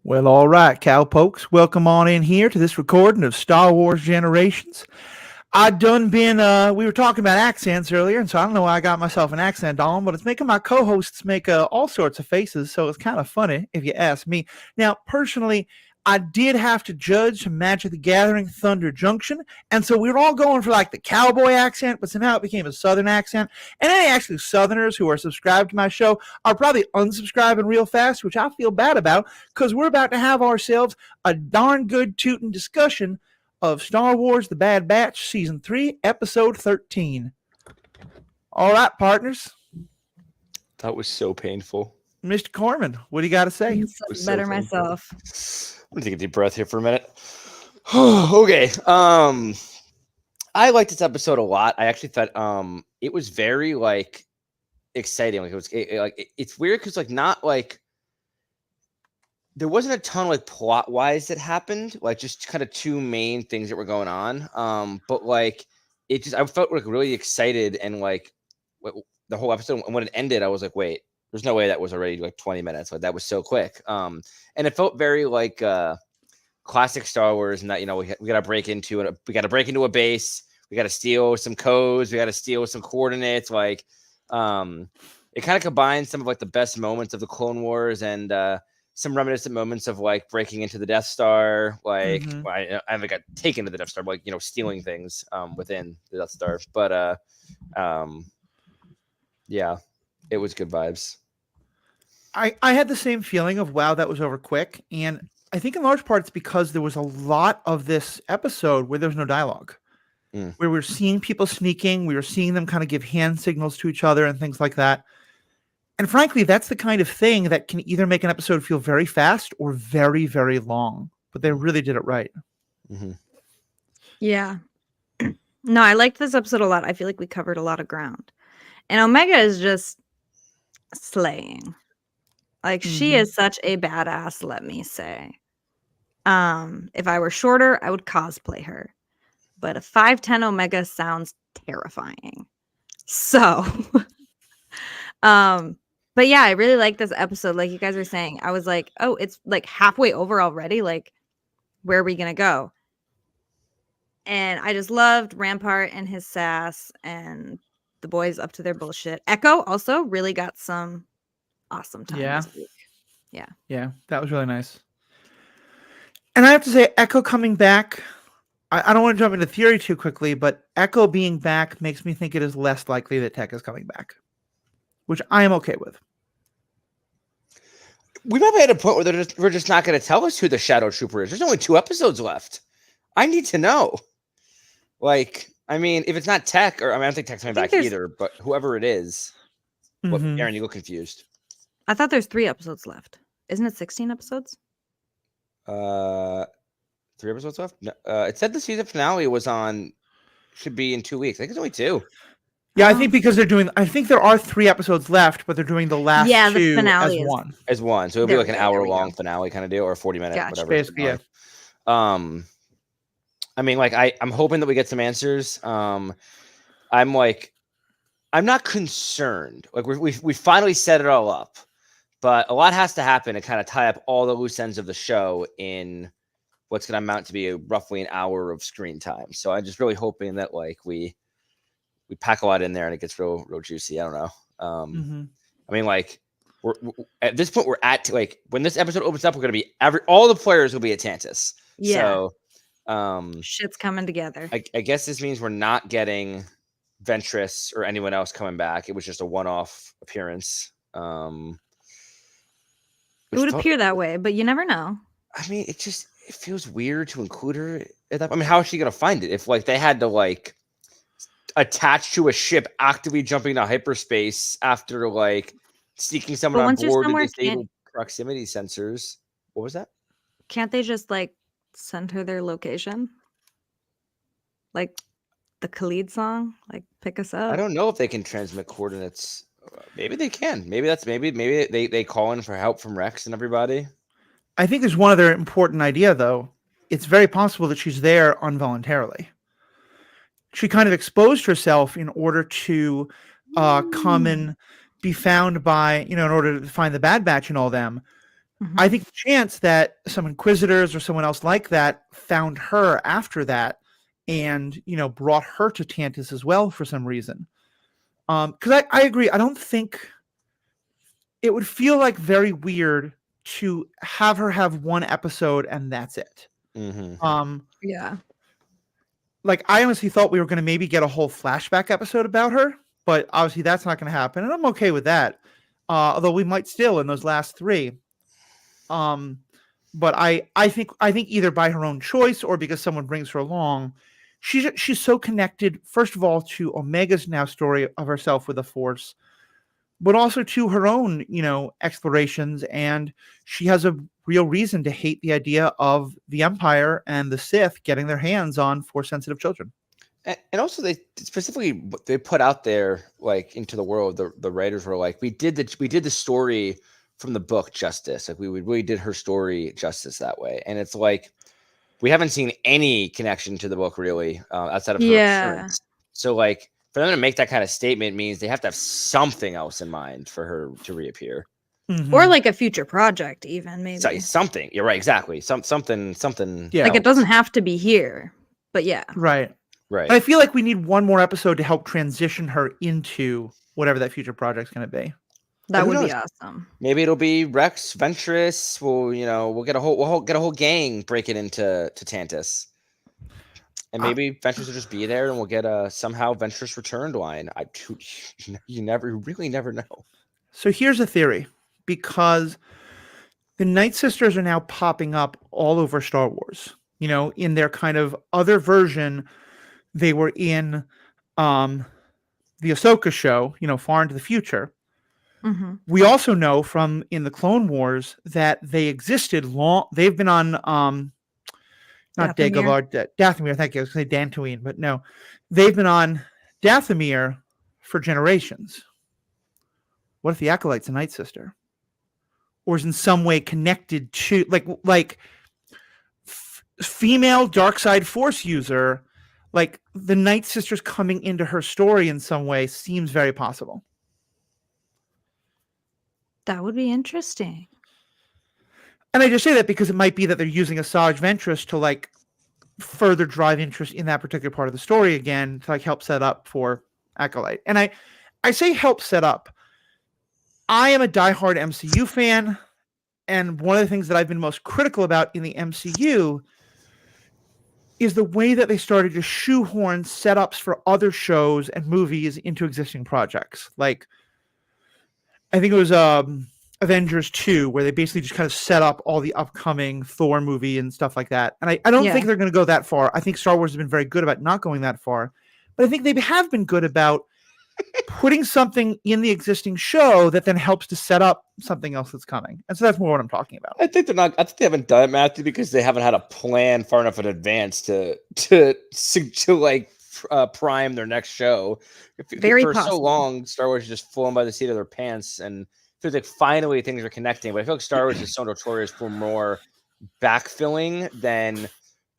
Well, all right, cowpokes. Welcome on in here to this recording of Star Wars Generations. I done been, we were talking about accents earlier, and so I don't know why I got myself an accent on, but it's making my co hosts make all sorts of faces, so it's kind of funny if you ask me. Now, personally, I did have to judge Magic the Gathering Thunder Junction, and so we were all going for like the cowboy accent, but somehow it became a southern accent. And any actually southerners who are subscribed to my show are probably unsubscribing real fast, which I feel bad about because we're about to have ourselves a darn good tootin' discussion of Star Wars The Bad Batch Season 3, Episode 13. All right, partners. That was so painful. Mr. Corman, what do you got to say? Better myself. I'm gonna take a deep breath here for a minute. Okay. I liked this episode a lot. I actually thought it was very like exciting. Like it's weird because not like there wasn't a ton like plot wise that happened. Like just kind of two main things that were going on. But like it just I felt like really excited and like the whole episode. And when it ended, I was like, wait. There's no way that was already like 20 minutes. Like that was so quick. And it felt very like classic Star Wars, and that we got to break into it. We got to break into a base. We got to steal some codes. We got to steal some coordinates. Like it kind of combines some of like the best moments of the Clone Wars and some reminiscent moments of like breaking into the Death Star. Like I haven't got taken to the Death Star, but like stealing things within the Death Star. But yeah, it was good vibes. I had the same feeling of, wow, that was over quick. And I think in large part it's because there was a lot of this episode where there was no dialogue, where we were seeing people sneaking. We were seeing them kind of give hand signals to each other and things like that. And frankly, that's the kind of thing that can either make an episode feel very fast or very, very long. But they really did it right. Mm-hmm. Yeah. No, I liked this episode a lot. I feel like we covered a lot of ground. And Omega is just slaying. Like she is such a badass, let me say. If I were shorter, I would cosplay her. But a 5'10" Omega sounds terrifying. So but yeah, I really like this episode. Like you guys were saying, I was like, oh, it's like halfway over already. Like, where are we gonna go? And I just loved Rampart and his sass and the boys up to their bullshit. Echo also really got some awesome time this week. Yeah, that was really nice. And I have to say, Echo coming back, I don't want to jump into theory too quickly, but Echo being back makes me think it is less likely that Tech is coming back, which I am okay with. We might be at a point where we're just not going to tell us who the Shadow Trooper is. There's only 2 episodes left. I need to know. Like, I mean, if it's not Tech, or I don't think Tech's coming back either, but whoever it is. What, Aaron, you look confused. I thought there's 3 episodes left. Isn't it 16 episodes? 3 episodes left? No, it said the season finale should be in 2 weeks. I think it's only 2. Yeah, I think because I think there are 3 episodes left, but they're doing the last 2 the finale as one. As one. So it'll be like an hour-long finale kind of deal, or a 40-minute, whatever. Basically, yeah. I mean, like, I'm hoping that we get some answers. I'm not concerned. Like, we finally set it all up. But a lot has to happen to kind of tie up all the loose ends of the show in what's going to amount to be roughly an hour of screen time. So I'm just really hoping that like we pack a lot in there and it gets real juicy. I don't know. I mean, like we're at this point, we're at like when this episode opens up, we're going to be all the players will be at Tantus. Yeah. So shit's coming together. I guess this means we're not getting Ventress or anyone else coming back. It was just a one-off appearance. It would appear that way, but you never know. I mean, it feels weird to include her at that. I mean, how is she gonna find it if like they had to like attach to a ship actively jumping to hyperspace after like sneaking someone on board to disable proximity sensors? What was that? Can't they just like send her their location? Like the Khalid song, like pick us up. I don't know if they can transmit coordinates. Maybe they can. Maybe they call in for help from Rex and everybody. I think there's one other important idea, though. It's very possible that she's there involuntarily. She kind of exposed herself in order to come and be found by, in order to find the Bad Batch and all them. Mhm. I think the chance that some Inquisitors or someone else like that found her after that and, brought her to Tantus as well for some reason. Because I agree. I don't think it would feel like very weird to have her have one episode and that's it. Mm-hmm. Yeah. Like I honestly thought we were going to maybe get a whole flashback episode about her, but obviously that's not going to happen, and I'm okay with that. Although we might still in those last three. But I think either by her own choice or because someone brings her along, she's so connected. First of all, to Omega's now story of herself with the Force, but also to her own, explorations, and she has a real reason to hate the idea of the Empire and the Sith getting their hands on Force-sensitive children. And also, they specifically they put out there like into the world. The writers were like, we did the story from the book justice. Like we really did her story justice that way. And it's like we haven't seen any connection to the book really outside of her appearance. So like for them to make that kind of statement means they have to have something else in mind for her to reappear. Mm-hmm. Or like a future project, even maybe. Something. You're right. Exactly. Something. Yeah. Like it doesn't have to be here, but yeah. Right. Right. And I feel like we need one more episode to help transition her into whatever that future project's going to be. That Who would be knows? awesome. Maybe it'll be Rex, Ventress. We'll get a whole gang breaking into Tantus, and maybe Ventress will just be there, and we'll get a somehow Ventress returned line. You really never know. So here's a theory, because the Night Sisters are now popping up all over Star Wars. In their kind of other version, they were in the Ahsoka show, Far into the Future. Mm-hmm. We also know from in the Clone Wars that they existed long. They've been on not Dathomir. Dagobah, Dathomir. Thank you. I was going to say Dantooine, but no, they've been on Dathomir for generations. What if the Acolyte's a Night Sister, or is in some way connected to like female dark side Force user? Like the Night Sisters coming into her story in some way seems very possible. That would be interesting. And I just say that because it might be that they're using Asajj Ventress to like further drive interest in that particular part of the story again to like help set up for Acolyte. And I say help set up. I am a diehard MCU fan, and one of the things that I've been most critical about in the MCU is the way that they started to shoehorn setups for other shows and movies into existing projects. Like I think it was Avengers 2, where they basically just kind of set up all the upcoming Thor movie and stuff like that. And I don't think they're going to go that far. I think Star Wars has been very good about not going that far. But I think they have been good about putting something in the existing show that then helps to set up something else that's coming. And so that's more what I'm talking about. I think they haven't done it, Matthew, because they haven't had a plan far enough in advance to like prime their next show. For so long, Star Wars is just falling by the seat of their pants, and feels like finally things are connecting. But I feel like Star Wars is so notorious for more backfilling than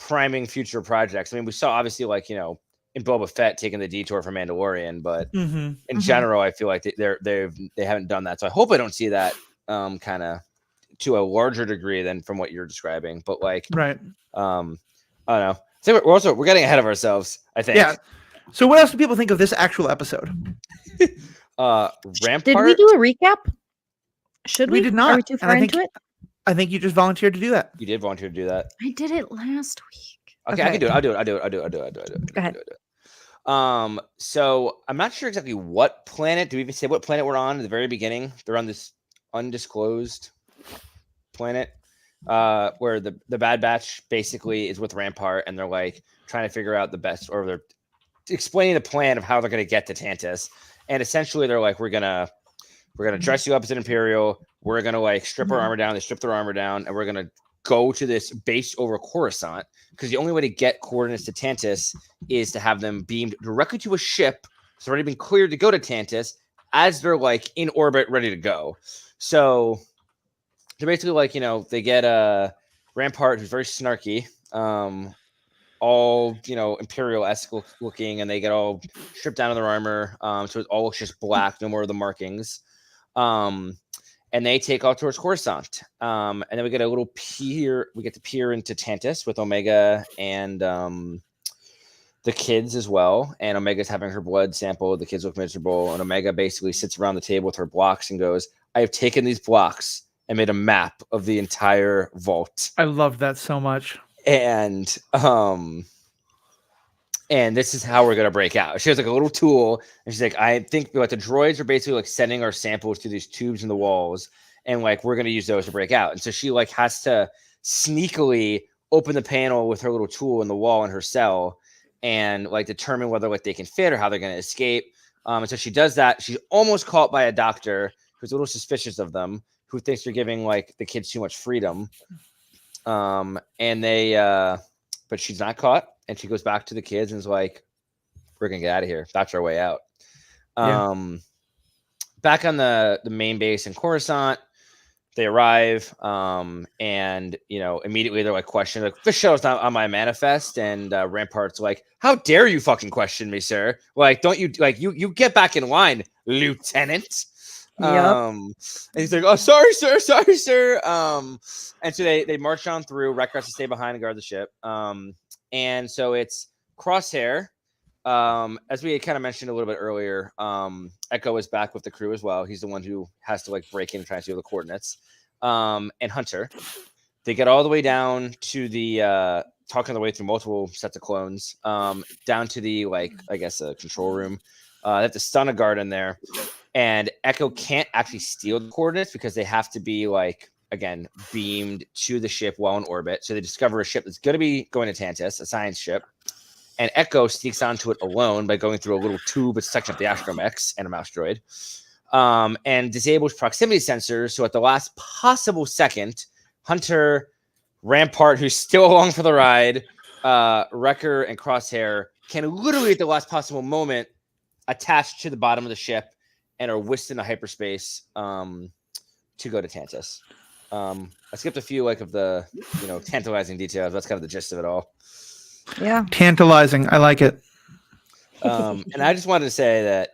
priming future projects. I mean, we saw obviously like in Boba Fett taking the detour for Mandalorian, but in general, I feel like they haven't done that. So I hope I don't see that kind of to a larger degree than from what you're describing. But like, right? I don't know. So we're getting ahead of ourselves, I think. Yeah. So what else do people think of this actual episode? Rampart. Did we do a recap? Should we? We did not. Are we too far into it? I think you just volunteered to do that. You did volunteer to do that. I did it last week. Okay, I can do it. I'll do it. Go ahead. So I'm not sure exactly what planet. Do we even say what planet we're on at the very beginning? They're on this undisclosed planet, where the Bad Batch basically is with Rampart, and they're like trying to figure out the best, or they're explaining the plan of how they're going to get to Tantus. And essentially, they're like, we're gonna dress you up as an Imperial. We're gonna like strip our armor down. They strip their armor down, and we're gonna go to this base over Coruscant, because the only way to get coordinates to Tantus is to have them beamed directly to a ship. It's already been cleared to go to Tantus as they're like in orbit, ready to go. So they're basically like, they get Rampart, who's very snarky, all Imperial-esque looking, and they get all stripped down of their armor. So it all looks just black, no more of the markings. and they take off towards Coruscant. And then we get a little peer. We get to peer into Tantus with Omega and the kids as well. And Omega's having her blood sample. The kids look miserable, and Omega basically sits around the table with her blocks and goes, "I have taken these blocks and made a map of the entire vault." I love that so much. And this is how we're gonna break out. She has like a little tool, and she's like, "I think like the droids are basically like sending our samples through these tubes in the walls, and like we're gonna use those to break out." And so she like has to sneakily open the panel with her little tool in the wall in her cell, and like determine whether like they can fit or how they're gonna escape. And so she does that. She's almost caught by a doctor who's a little suspicious of them, who thinks they're giving like the kids too much freedom. And they, but she's not caught, and she goes back to the kids and is like, "We're gonna get out of here. That's our way out." Back on the main base in Coruscant, they arrive, and immediately they're like questioning, like, "This show's not on my manifest." And Rampart's like, "How dare you fucking question me, sir? Like, don't you like you get back in line, Lieutenant." Yep. And he's like, "Oh, sorry, sir." And so they march on through. Wrecker has to stay behind and guard the ship. And so it's Crosshair. As we had kind of mentioned a little bit earlier, Echo is back with the crew as well. He's the one who has to like break in and try to steal the coordinates. And Hunter. They get all the way down to the talking their way through multiple sets of clones, down to the like I guess a control room. They have to stun a guard in there. And Echo can't actually steal the coordinates because they have to be like, again, beamed to the ship while in orbit. So they discover a ship that's going to be going to Tantus, a science ship. And Echo sneaks onto it alone by going through a little tube, a section of the astromechs and a mouse droid, and disables proximity sensors. So at the last possible second, Hunter, Rampart, who's still along for the ride, Wrecker, and Crosshair can literally at the last possible moment attach to the bottom of the ship and are whisked into hyperspace to go to Tantus. I skipped a few like of the tantalizing details. That's kind of the gist of it all. Yeah. Tantalizing. I like it. And I just wanted to say that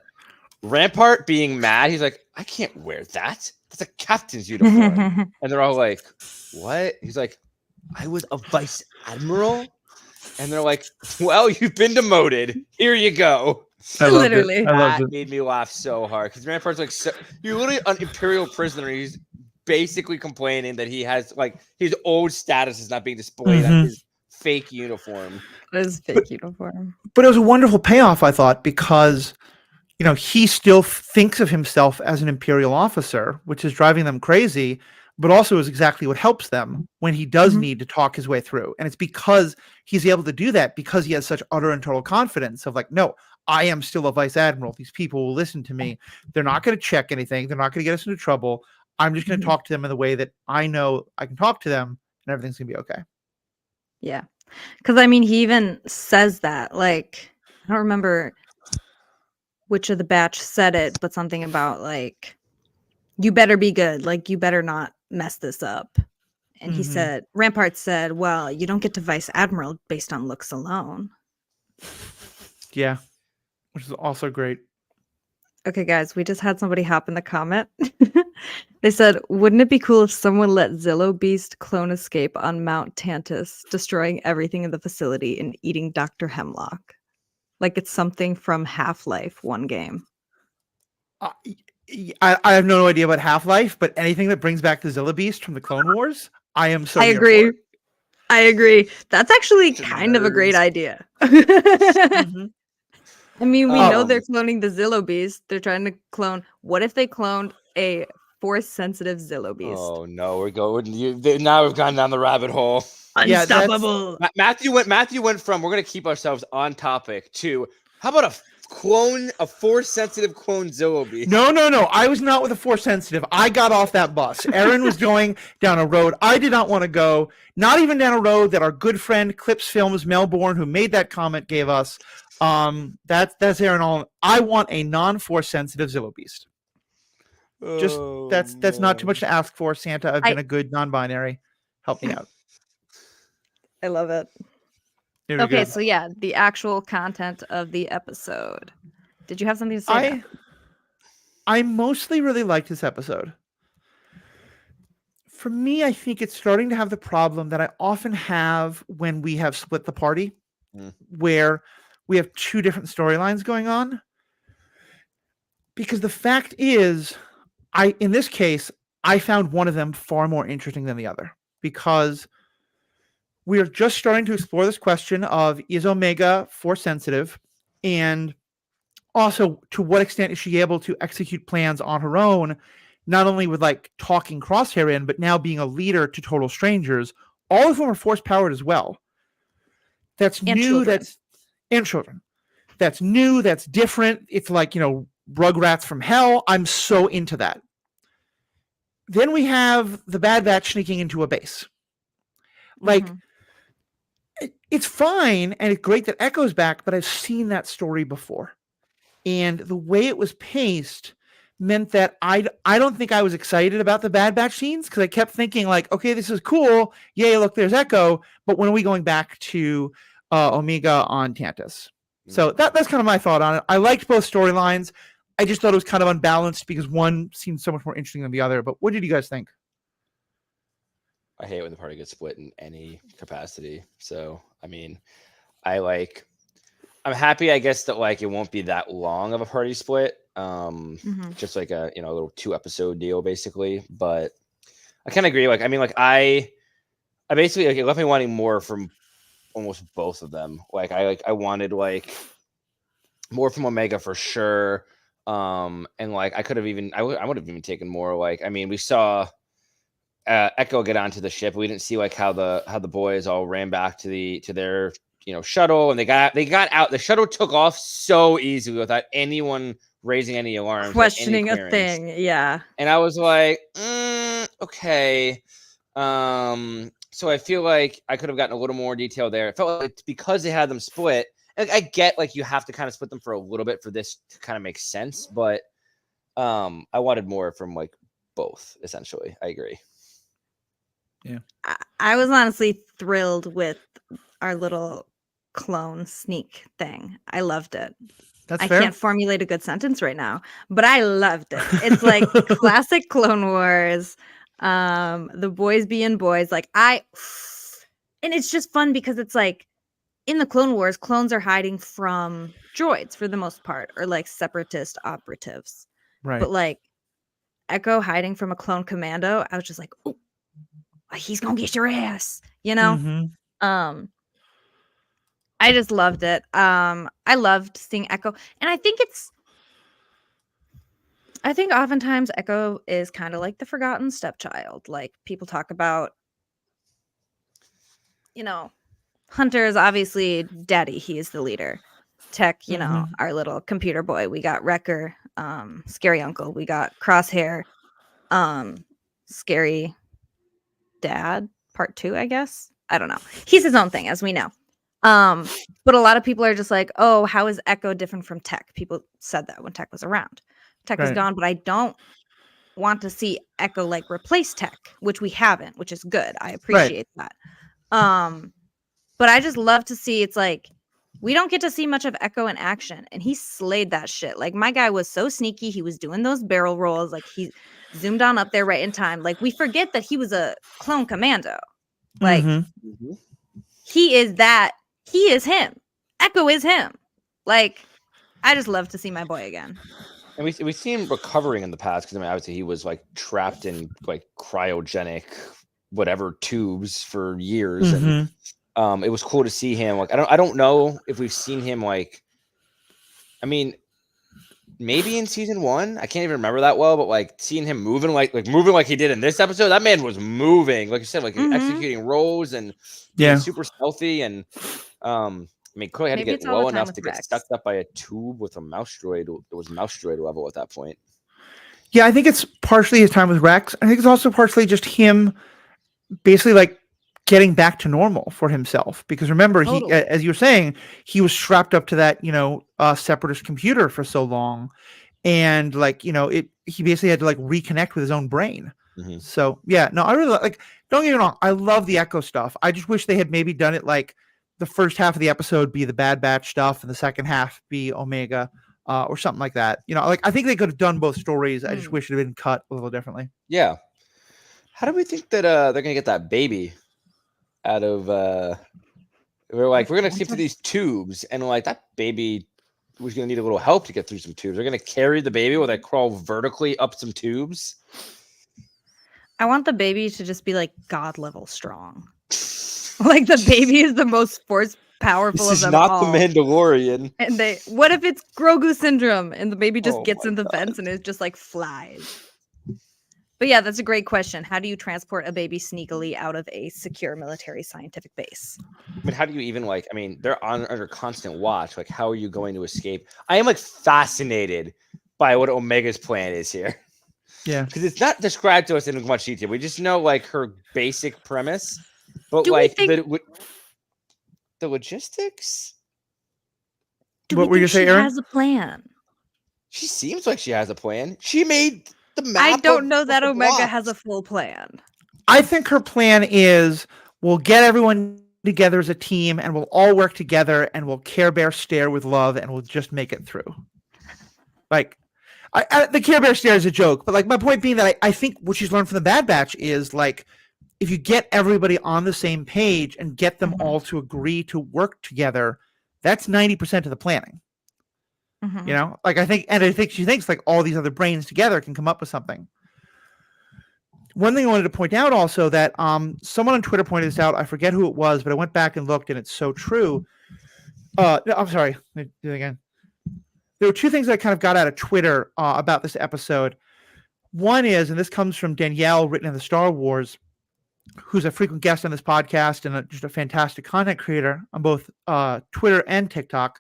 Rampart being mad, he's like, "I can't wear that. That's a captain's uniform." And they're all like, "What?" He's like, "I was a vice admiral." And they're like, "Well, you've been demoted. Here you go." Literally. That made me laugh so hard because Rampart's like, you're literally an Imperial prisoner. He's basically complaining that he has like his old status is not being displayed on his fake uniform. His fake uniform. But it was a wonderful payoff, I thought, because he still thinks of himself as an Imperial officer, which is driving them crazy, but also is exactly what helps them when he does need to talk his way through. And it's because he's able to do that because he has such utter and total confidence of like, no, I am still a vice admiral. These people will listen to me. They're not going to check anything. They're not going to get us into trouble. I'm just going to talk to them in the way that I know I can talk to them, and everything's going to be okay. Yeah. Because, I mean, he even says that. Like, I don't remember which of the batch said it, but something about, like, you better be good. Like, you better not mess this up. And he said, Rampart said, "Well, you don't get to vice admiral based on looks alone." Yeah. Which is also great. Okay, guys, we just had somebody hop in the comment. They said, "Wouldn't it be cool if someone let Zillo Beast clone escape on Mount Tantus, destroying everything in the facility and eating Dr. Hemlock? Like it's something from Half-Life 1 game." I have no idea about Half-Life, but anything that brings back the Zilla Beast from the Clone Wars, I am so I here agree. for it. I agree. That's actually kind of a great idea. I mean, we know they're cloning the Zillo Beast. They're trying to clone. What if they cloned a Force-sensitive Zillo Beast? Oh no, we're going. Now we've gone down the rabbit hole. Unstoppable. Matthew went from we're gonna keep ourselves on topic to how about a Force-sensitive clone Zillo Beast? No. I was not with a Force sensitive. I got off that bus. Aaron was going down a road I did not want to go. Not even down a road that our good friend Clips Films Melbourne, who made that comment, gave us. That's Aaron Allen. I want a non-Force sensitive Zillo Beast. Just that's not too much to ask for. Santa, I've been a good non-binary. Help me out. I love it. Okay, so yeah, the actual content of the episode. Did you have something to say? I mostly really liked this episode. For me, I think it's starting to have the problem that I often have when we have split the party, where we have two different storylines going on. Because the fact is, in this case, I found one of them far more interesting than the other, because we are just starting to explore this question of, is Omega Force sensitive, and also to what extent is she able to execute plans on her own, not only with like talking Crosshair in, but now being a leader to total strangers, all of whom are Force powered as well. That's And new. children. And children. That's new. That's different. It's like, Rugrats from hell. I'm so into that. Then we have the Bad Batch sneaking into a base. Like, it's fine, and it's great that Echo's back, but I've seen that story before. And the way it was paced meant that I don't think I was excited about the Bad Batch scenes, because I kept thinking like, okay, this is cool. Yay, look, there's Echo. But when are we going back to Omega on Tantus? So that's kind of my thought on it. I liked both storylines. I just thought it was kind of unbalanced because one seemed so much more interesting than the other. But what did you guys think? I hate when the party gets split in any capacity. So, I mean, I'm happy, I guess, that like it won't be that long of a party split. Just like a little 2-episode deal, basically. But I kind of agree. Like, I mean, like I basically, like, it left me wanting more from almost both of them. Like I wanted like more from Omega for sure. And like I could have even I would have even taken more. Like, I mean, we saw Echo get onto the ship. We didn't see like how the boys all ran back to their shuttle, and they got out. The shuttle took off so easily without anyone raising any alarms, Questioning like, any a thing. Yeah. And I was like, okay. So I feel like I could have gotten a little more detail there. It felt like because they had them split, and I get like you have to kind of split them for a little bit for this to kind of make sense, but I wanted more from like both, essentially. I agree. Yeah. I was honestly thrilled with our little clone sneak thing. I loved it. That's I fair. can't formulate a good sentence right now, but I loved it. It's like classic Clone Wars. The boys being boys. And it's just fun because it's like in the Clone Wars, clones are hiding from droids for the most part, or like separatist operatives. Right. But like Echo hiding from a clone commando, I was just like, oh, he's gonna get your ass, I just loved it. I loved seeing Echo, and I think oftentimes Echo is kind of like the forgotten stepchild. Like people talk about, Hunter is obviously daddy. He is the leader. Tech, our little computer boy. We got Wrecker, scary uncle. We got Crosshair, scary dad, part 2, I guess. I don't know. He's his own thing, as we know. But a lot of people are just like, oh, how is Echo different from Tech? People said that when Tech was around. Tech is gone, but I don't want to see Echo like replace Tech, which we haven't, which is good. I appreciate that. But I just love to see, it's like we don't get to see much of Echo in action, and he slayed that shit. Like, my guy was so sneaky. He was doing those barrel rolls. Like, he zoomed on up there right in time. Like, we forget that he was a clone commando. Like, he is that. He is him. Echo is him. Like, I just love to see my boy again. And we see him recovering in the past, because I mean, obviously he was like trapped in like cryogenic whatever tubes for years, and it was cool to see him. Like, I don't know if we've seen him like, I mean, maybe in season 1, I can't even remember that well, but like seeing him moving like he did in this episode, that man was moving, like you said, like executing roles and super stealthy, and I mean, clearly had to get low enough to get stuck up by a tube with a mouse droid. It was mouse droid level at that point. Yeah, I think it's partially his time with Rex. I think it's also partially just him basically like getting back to normal for himself. Because remember, he, as you were saying, he was strapped up to that, separatist computer for so long. And like, he basically had to like reconnect with his own brain. So yeah, no, I really like, don't get me wrong, I love the Echo stuff. I just wish they had maybe done it like the first half of the episode be the Bad Batch stuff and the second half be Omega, or something like that. Like I think they could have done both stories. I just wish it had been cut a little differently. Yeah. How do we think that they're gonna get that baby out of? We're gonna skip through these tubes, and like that baby was gonna need a little help to get through some tubes. They're gonna carry the baby while they crawl vertically up some tubes. I want the baby to just be like God level strong. Like the baby is the most force powerful This of is them not all. the Mandalorian. And what if it's Grogu syndrome and the baby just Oh gets my in the God. vents and it just like flies? But yeah, that's a great question. How do you transport a baby sneakily out of a secure military scientific base? I mean, how do you even like? I mean, they're under constant watch. Like, how are you going to escape? I am like fascinated by what Omega's plan is here. Yeah. Because it's not described to us in much detail. We just know like her basic premise, but Do we like think- the logistics. Do What we were you think gonna say, she Aaron? has a plan? She seems like she has a plan. She made the map. I don't know that the Omega has a blocks. full plan. I think her plan is we'll get everyone together as a team and we'll all work together and we'll Care Bear stare with love and we'll just make it through. Like, the Care Bear stare is a joke, but like my point being that I think what she's learned from the Bad Batch is like, if you get everybody on the same page and get them Mhm. all to agree to work together, that's 90% of the planning. Mhm. You know, like I think she thinks like all these other brains together can come up with something. One thing I wanted to point out also that someone on Twitter pointed this out. I forget who it was, but I went back and looked, and it's so true. No, I'm sorry. Let me do it again. There were two things that I kind of got out of Twitter about this episode. One is, and this comes from Danielle, written in the Star Wars, who's a frequent guest on this podcast and just a fantastic content creator on both Twitter and TikTok.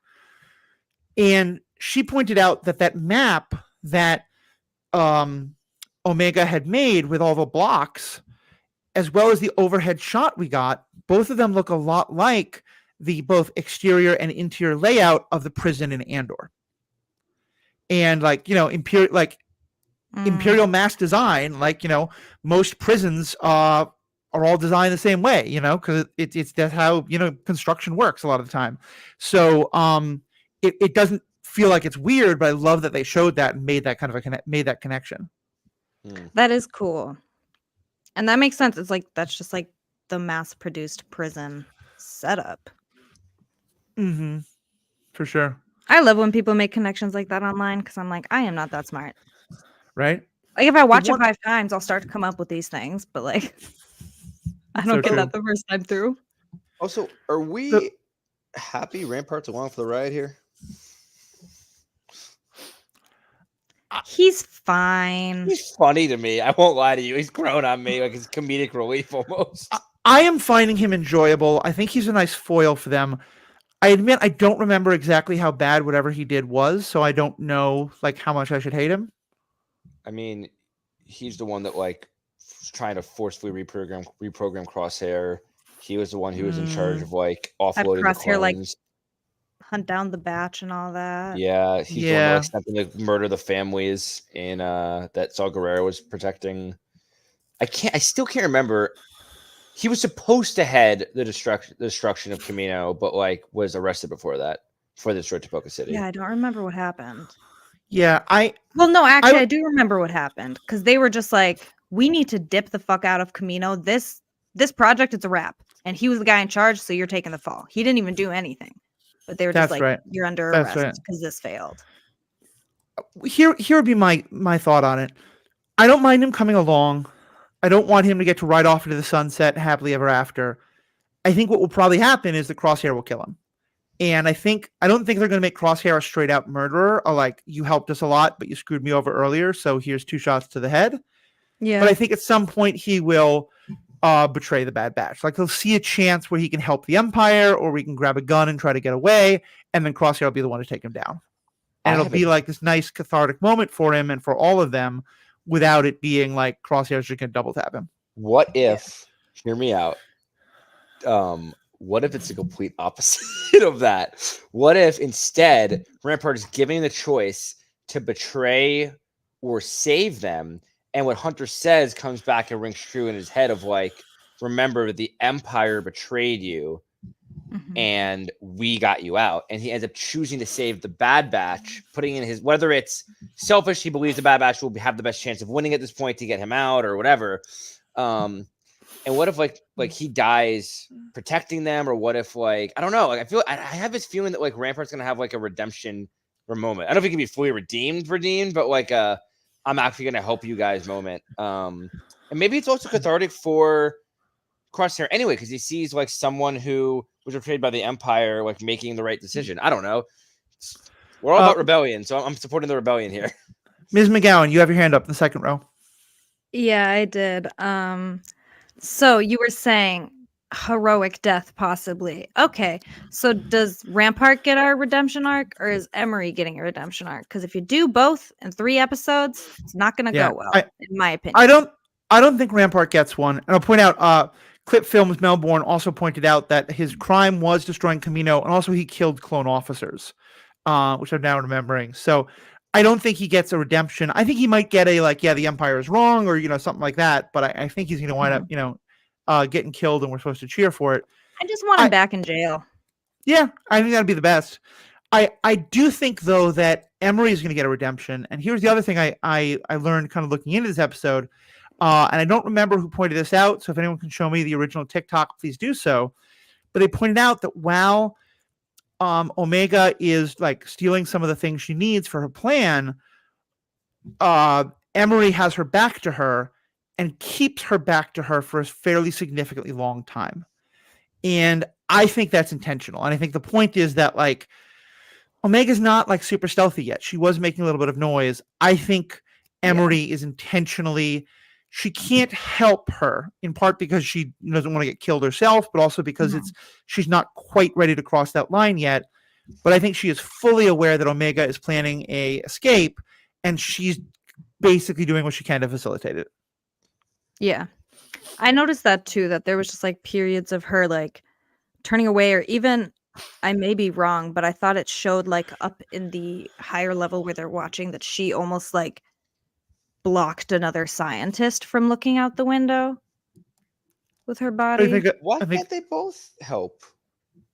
And she pointed out that map that Omega had made with all the blocks, as well as the overhead shot we got, both of them look a lot like the both exterior and interior layout of the prison in Andor. And like, you know, imperial mass design, like, you know, most prisons are all designed the same way, you know, because it's that's how, you know, construction works a lot of the time. So it doesn't feel like it's weird, but I love that they showed that and made that kind of made that connection. That is cool. And that makes sense. It's like that's just like the mass-produced prison setup. Mm-hmm. For sure. I love when people make connections like that online because I'm like, I am not that smart. Right? Like if I watch one- it 5 times, I'll start to come up with these things, but like I don't So get true. that the first time through. Also, are we happy Rampart's along for the ride here? He's fine. He's funny to me. I won't lie to you. He's grown on me, like it's comedic relief almost. I am finding him enjoyable. I think he's a nice foil for them. I admit I don't remember exactly how bad whatever he did was, so I don't know like how much I should hate him. I mean, he's the one that like was trying to forcefully reprogram Crosshair. He was the one who was in charge of like offloading the Crosshair, like, clones. Hunt down the batch and all that. Yeah, he's the one Yeah. that like stepped in to murder the families in that Saw Gerrera was protecting. I still can't remember. He was supposed to head the destruction of Camino, but like was arrested before that, before they destroyed Tapoca City. Yeah, I don't remember what happened. Yeah, Well, no, actually, I- I do remember what happened because they were just like, we need to dip the fuck out of Camino. This project, it's a wrap. And he was the guy in charge, so you're taking the fall. He didn't even do anything. But they were just That's like, right. you're under That's arrest right. because this failed. here would be my thought on it. I don't mind him coming along. I don't want him to get to ride off into the sunset happily ever after. I think what will probably happen is the Crosshair will kill him. And I don't think they're going to make Crosshair a straight out murderer, or like, you helped us a lot, but you screwed me over earlier, so here's 2 shots to the head. Yeah. But I think at some point he will betray the Bad Batch. Like, he'll see a chance where he can help the Empire, or we can grab a gun and try to get away, and then Crosshair will be the one to take him down. And it'll be like this nice cathartic moment for him and for all of them, without it being like Crosshair's just going to double tap him. What if? Hear me out. What if it's the complete opposite of that? What if instead Rampart is giving the choice to betray or save them, and what Hunter says comes back and rings true in his head of like, remember the Empire betrayed you Mhm. and we got you out, and he ends up choosing to save the Bad Batch, putting in his, whether it's selfish, he believes the Bad Batch will have the best chance of winning at this point to get him out or whatever, And what if like he dies protecting them, or what if like I don't know? Like I have this feeling that like Rampart's gonna have like a redemption moment. I don't know if he can be fully redeemed, but like I'm actually gonna help you guys moment. And maybe it's also cathartic for Crosshair anyway, because he sees like someone who was betrayed by the Empire like making the right decision. I don't know. We're all about rebellion, so I'm supporting the rebellion here. Ms. McGowan, you have your hand up in the second row. Yeah, I did. So you were saying heroic death, possibly. Okay, so does Rampart get our redemption arc, or is Emery getting a redemption arc? Because if you do both in 3 episodes, it's not going to go well, in my opinion. I don't think Rampart gets one. And I'll point out, Clip Films Melbourne also pointed out that his crime was destroying Kamino, and also he killed clone officers, which I'm now remembering. So I don't think he gets a redemption. I think he might get a the Empire is wrong, or something like that. But I think he's going to wind up getting killed, and we're supposed to cheer for it. I just want him back in jail. Yeah, I think that'd be the best. I do think though that Emery is going to get a redemption. And here's the other thing I learned kind of looking into this episode. And I don't remember who pointed this out. So if anyone can show me the original TikTok, please do so. But they pointed out that while Omega is like stealing some of the things she needs for her plan, Emery has her back to her and keeps her back to her for a fairly significantly long time. And I think that's intentional. And I think the point is that like Omega's not like super stealthy yet. She was making a little bit of noise. I think Emery is intentionally, she can't help her, in part because she doesn't want to get killed herself, but also because she's not quite ready to cross that line yet. But I think she is fully aware that Omega is planning a escape, and she's basically doing what she can to facilitate it. Yeah. I noticed that too, that there was just like periods of her like turning away, or even, I may be wrong, but I thought it showed like up in the higher level where they're watching that she almost like blocked another scientist from looking out the window with her body. Why can't they both help?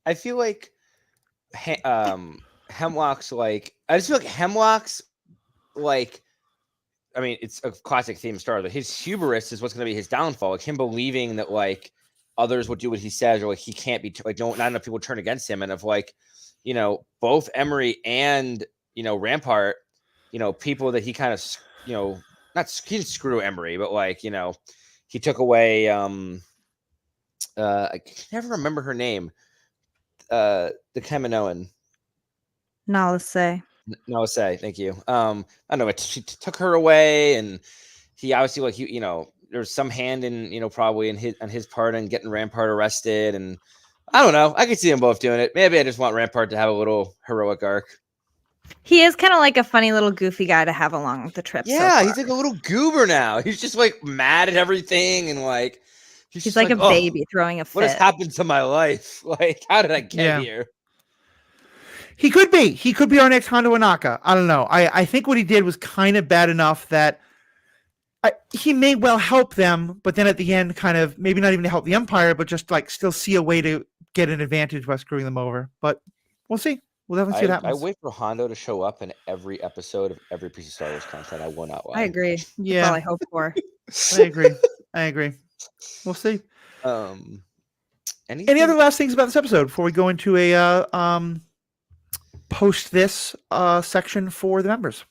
I feel like Hemlock's like, I just feel like Hemlock's like, I mean, it's a classic theme star. That his hubris is what's going to be his downfall. Like him believing that like others would do what he says, or like he can't be like not enough people turn against him, and of like both Emery and Rampart, people that he kind of he didn't screw Emery, but like he took away I can never remember her name, the Kaminoan. Nalase, thank you. I don't know, she took her away, and he obviously like there's some hand in probably on his part in getting Rampart arrested, and I don't know. I could see them both doing it. Maybe I just want Rampart to have a little heroic arc. He is kind of like a funny little goofy guy to have along the trip. Yeah, he's like a little goober now. He's just like mad at everything, and like he's like a baby throwing a fit. What has happened to my life? Like, how did I get here? He could be our next Hondo Inaka. I don't know. I think what he did was kind of bad enough that he may well help them, but then at the end, kind of maybe not even to help the Empire, but just like still see a way to get an advantage by screwing them over. But we'll see. We'll definitely see what happens. I wait for Hondo to show up in every episode of every piece of Star Wars content. I will not lie. I agree. Yeah, that's all I hope for. I agree. We'll see. Any other last things about this episode before we go into a post this section for the members?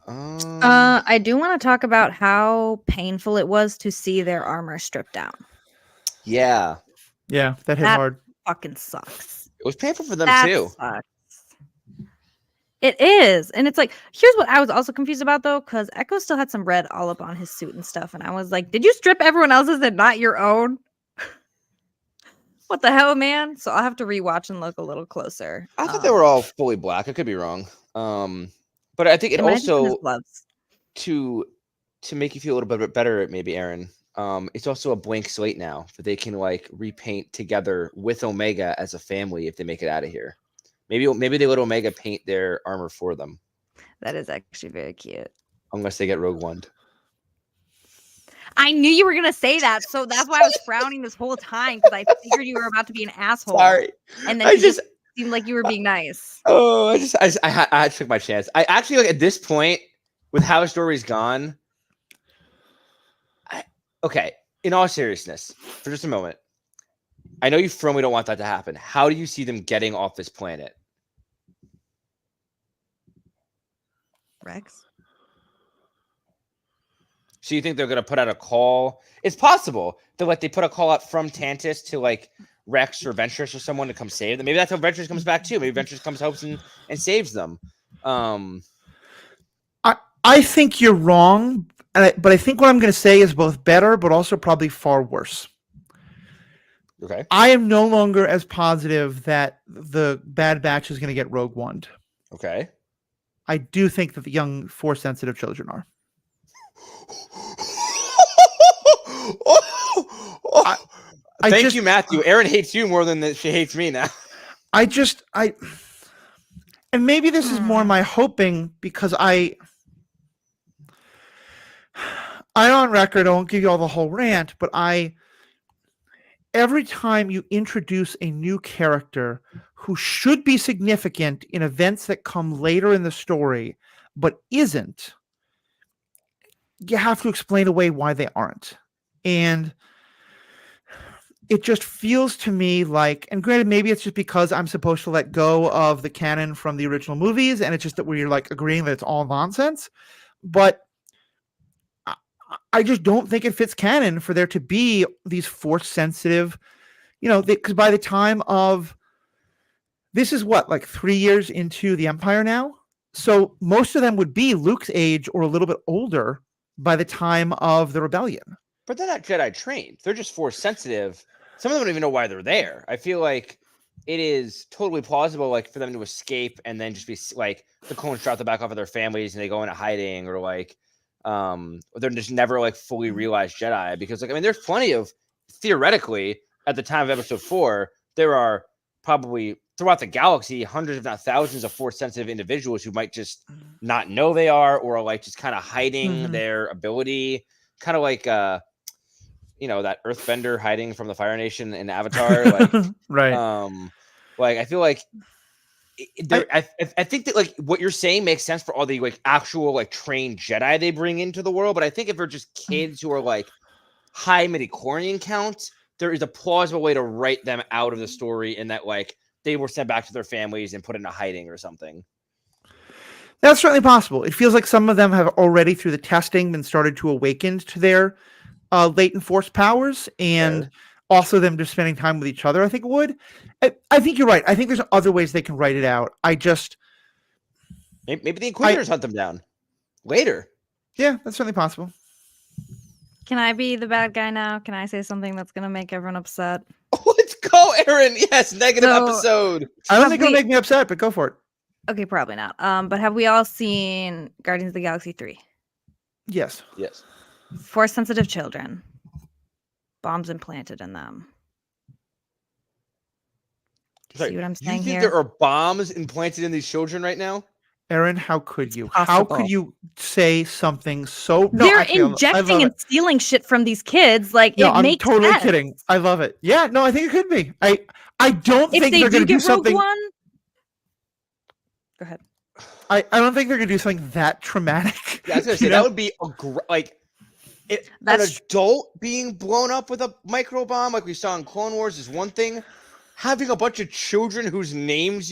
I do want to talk about how painful it was to see their armor stripped down. Yeah, that hit hard. Fucking sucks. It was painful for them too. Sucks. It is, and it's like, here's what I was also confused about though, because Echo still had some red all up on his suit and stuff, and I was like, did you strip everyone else's and not your own? What the hell, man? So I'll have to rewatch and look a little closer. I thought they were all fully black. I could be wrong. But I think it also to make you feel a little bit better, maybe, Aaron. It's also a blank slate now that they can like repaint together with Omega as a family if they make it out of here. Maybe they let Omega paint their armor for them. That is actually very cute. Unless they get Rogue One. I knew you were gonna say that, so that's why I was frowning this whole time, because I figured you were about to be an asshole. Sorry, and then you just seemed like you were being nice. Oh, I took my chance. I actually, like, at this point, with how the story's gone, Okay, in all seriousness, for just a moment, I know you firmly don't want that to happen. How do you see them getting off this planet? Rex. So you think they're gonna put out a call? It's possible that they put a call out from Tantus to Rex or Ventress or someone to come save them. Maybe that's how Ventress comes back too. Maybe Ventress comes, helps, and saves them. I think you're wrong, but I think what I'm going to say is both better, but also probably far worse. Okay. I am no longer as positive that the Bad Batch is going to get Rogue One. Okay. I do think that the young Force-sensitive children are. Thank you, Matthew. Erin hates you more than she hates me now. And maybe this is more my hoping because I on record, I won't give you all the whole rant, but every time you introduce a new character who should be significant in events that come later in the story, but isn't, you have to explain away why they aren't. And it just feels to me like, and granted, maybe it's just because I'm supposed to let go of the canon from the original movies, and it's just that we're agreeing that it's all nonsense. But I just don't think it fits canon for there to be these Force sensitive, because by the time of this is 3 years into the Empire now. So most of them would be Luke's age or a little bit older by the time of the rebellion. But they're not Jedi trained. They're just Force sensitive. Some of them don't even know why they're there. I feel like it is totally plausible, for them to escape and then just be the clones drop the back off of their families and they go into hiding, or they're just never fully realized Jedi. Because there's plenty of, theoretically, at the time of Episode 4, there are probably throughout the galaxy hundreds, if not thousands, of Force sensitive individuals who might just not know they are, or just kind of hiding their ability, kind of that Earthbender hiding from the Fire Nation in Avatar. Right. I feel like I think that what you're saying makes sense for all the actual trained Jedi they bring into the world, but I think if they're just kids who are high midichlorian counts, there is a plausible way to write them out of the story in that they were sent back to their families and put into hiding or something. That's certainly possible. It feels like some of them have already, through the testing, been started to awaken to their latent Force powers, and also them just spending time with each other. I think it would. I think you're right. I think there's other ways they can write it out. Maybe the Inquisitors hunt them down later. Yeah, that's certainly possible. Can I be the bad guy now? Can I say something that's going to make everyone upset? Let's go, Erin. Yes, negative episode. I don't think it'll make me upset, but go for it. Okay, probably not. But have we all seen Guardians of the Galaxy 3? Yes. Yes. Force sensitive children. Bombs implanted in them. See what I'm saying you think here? there are bombs implanted in these children right now? Erin, how could you? Possible. How could you say something so? They're injecting and stealing shit from these kids. I'm makes totally sense. kidding. I love it. Yeah, no, I think it could be. I don't think they're going to do something. Rogue One, go ahead. I don't think they're going to do something that traumatic. Yeah, I was going to say that would be an adult being blown up with a micro bomb like we saw in Clone Wars is one thing. Having a bunch of children whose names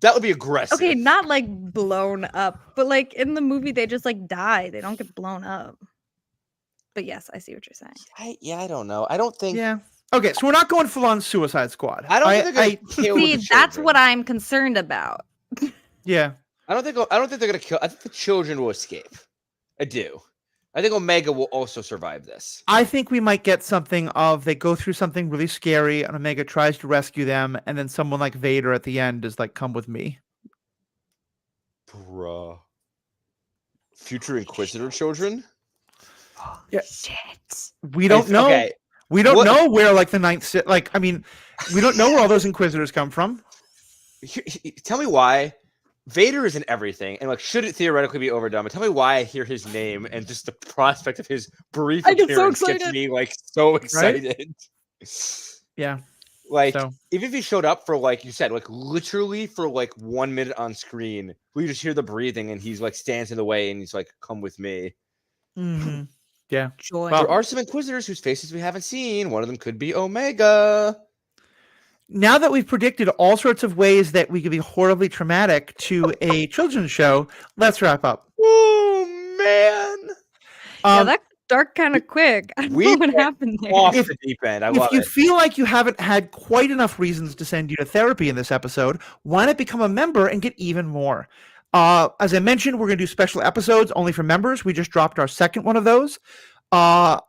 that would be aggressive. Okay, not blown up, but in the movie they just die. They don't get blown up. But yes, I see what you're saying. I don't know. I don't think. Yeah. Okay, so we're not going full on Suicide Squad. I don't think they're gonna kill the that's children. what I'm concerned about. Yeah. I don't think they're gonna kill. I think the children will escape. I do. I think Omega will also survive this. I think we might get something of they go through something really scary and Omega tries to rescue them, and then someone like Vader at the end is come with me. Bruh. Future Inquisitor children? Yeah. Shit. We don't know. Okay. We don't know where the ninth we don't know where all those Inquisitors come from. Tell me why. Vader is in everything, and should it theoretically be overdone? But tell me why I hear his name and just the prospect of his brief appearance gets me so excited. Right? Yeah. Even if he showed up for you said, literally for 1 minute on screen, we just hear the breathing and he's stands in the way and he's come with me. Mm-hmm. Yeah. Joy. Well, There are some Inquisitors whose faces we haven't seen. One of them could be Omega. Now that we've predicted all sorts of ways that we could be horribly traumatic to a children's show, let's wrap up. Oh man, Yeah, Um, that dark kind of quick. I don't we know what went happened there. off If- the deep end. I if love you it. feel like you haven't had quite enough reasons to send you to therapy in this episode, why not become a member and get even more? As I mentioned, we're going to do special episodes only for members. We just dropped our second one of those. What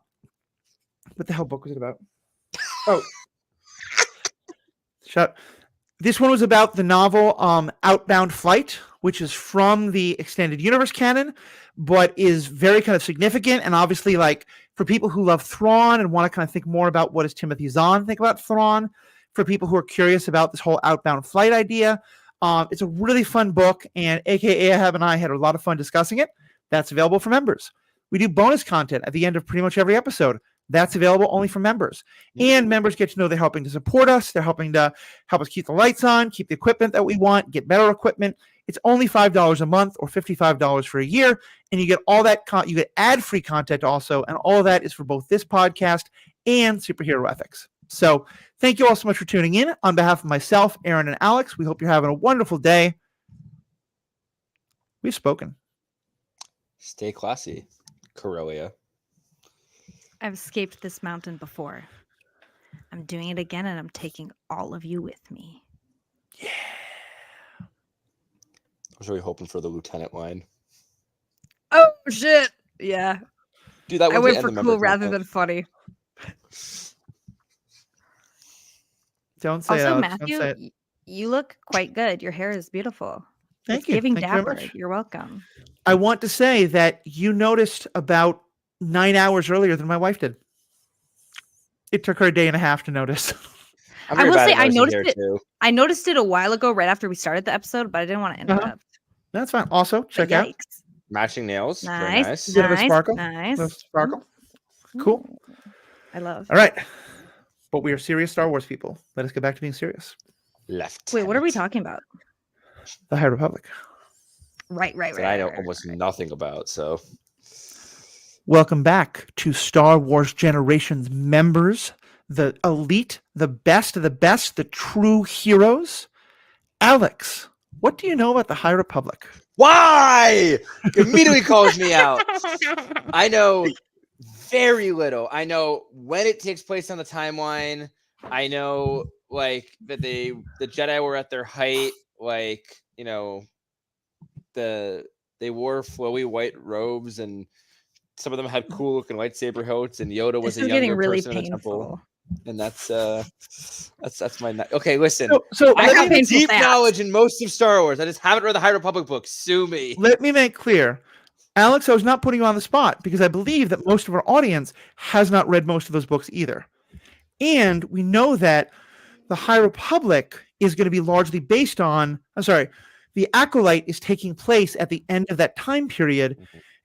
the hell book was it about? Oh, shut. This one was about the novel Outbound Flight, which is from the extended universe canon, but is very kind of significant. And obviously, like for people who love Thrawn and want to kind of think more about what does Timothy Zahn think about Thrawn, for people who are curious about this whole outbound flight idea, it's a really fun book. And AKA Ahab and I had a lot of fun discussing it. That's available for members. We do bonus content at the end of pretty much every episode. That's available only for members. And members get to know they're helping to support us. They're helping to help us keep the lights on, keep the equipment that we want, get better equipment. It's only $5 a month or $55 for a year. And you get all that. You get ad-free content also. And all of that is for both this podcast and Superhero Ethics. So thank you all so much for tuning in. On behalf of myself, Aaron, and Alex, we hope you're having a wonderful day. We've spoken. Stay classy, Corellia. I've escaped this mountain before. I'm doing it again, and I'm taking all of you with me. Yeah. I was really hoping for the lieutenant line. Oh shit! Yeah, Dude, that I went went to for end the cool member rather content. than funny. Don't say Also, it, Alex. Don't Matthew, say it. you look quite good. Your hair is beautiful. Thank It's you. giving Thank you very dapper. much. You're welcome. I want to say that you noticed about 9 hours earlier than my wife did. It took her a day and a half to notice. I'm I very will bad say at I noticing noticed hair, it. too. I noticed it a while ago, right after we started the episode, but I didn't want to interrupt. That's fine. Also, But check out yikes. Matching nails. Very Nice, nice. Bit of a nice, sparkle. nice. Little sparkle. Cool. Ooh, I love. All right. But we are serious Star Wars people. Let us get back to being serious. Left. Wait, what are we talking about? The High Republic. Right. That I know almost nothing about. So Welcome back to Star Wars Generations members, the elite, the best of the best, the true heroes. Alex, what do you know about the High Republic? why? Immediately calls me out. I know very little. I know when it takes place on the timeline. I know like that the Jedi were at their height. Like they wore flowy white robes and some of them had cool looking lightsaber hilts. And Yoda was This a is getting younger really person in the temple. painful. And that's my okay. Listen, So I I got have painful deep facts. knowledge in most of Star Wars. I just haven't read the High Republic books. Sue me. let me make clear, Alex, I was not putting you on the spot because I believe that most of our audience has not read most of those books either. And we know that the High Republic is going to be largely based on, the Acolyte is taking place at the end of that time period.